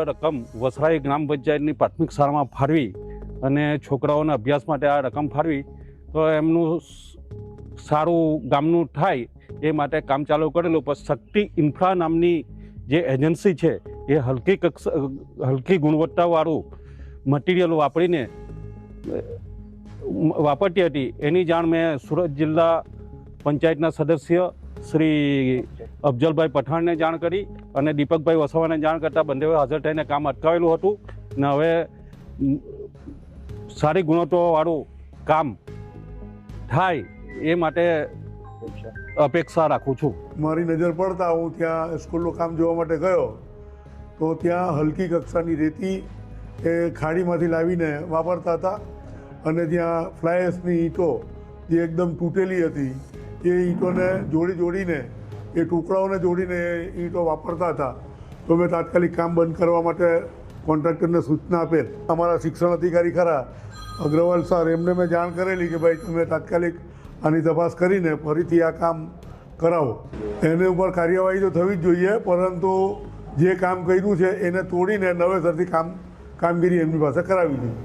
રકમ વસરાઈ ગ્રામ પંચાયતની પ્રાથમિક શાળામાં ફાળવી અને છોકરાઓના અભ્યાસ માટે આ રકમ ફાળવી તો એમનું સારું ગામનું થાય એ માટે કામ ચાલુ કરેલું. પણ શક્તિ ઇન્ફ્રા નામની જે એજન્સી છે એ હલકી ગુણવત્તાવાળું મટીરિયલ વાપરતી હતી. એની જાણ મેં સુરત જિલ્લા પંચાયતના સદસ્ય શ્રી અફજલભાઈ પઠાણને જાણ કરી અને દીપકભાઈ વસાવાને જાણ કરતાં બંને હાજર થઈને કામ અટકાવેલું હતું. ને હવે સારી ગુણવત્તાવાળું કામ થાય એ માટે અપેક્ષા રાખું છું. મારી નજર પડતા હું ત્યાં સ્કૂલનું કામ જોવા માટે ગયો તો ત્યાં હલકી કક્ષાની રેતી એ ખાડીમાંથી લાવીને વાપરતા હતા અને ત્યાં ફ્લાયર્સની ઈંટો જે એકદમ તૂટેલી હતી એ ઈંટોને જોડીને એ ટુકડાઓને જોડીને ઈંટો વાપરતા હતા. તો મેં તાત્કાલિક કામ બંધ કરવા માટે કોન્ટ્રાક્ટરને સૂચના આપેલ. અમારા શિક્ષણ અધિકારી ખરા અગ્રવાલ સર, એમને મેં જાણ કરેલી કે ભાઈ તમે તાત્કાલિક આની તપાસ કરીને ફરીથી આ કામ કરાવો. એની ઉપર કાર્યવાહી તો થવી જ જોઈએ, પરંતુ જે કામ કર્યું છે એને તોડીને નવેસરથી કામગીરી એમની પાસે કરાવી જોઈએ.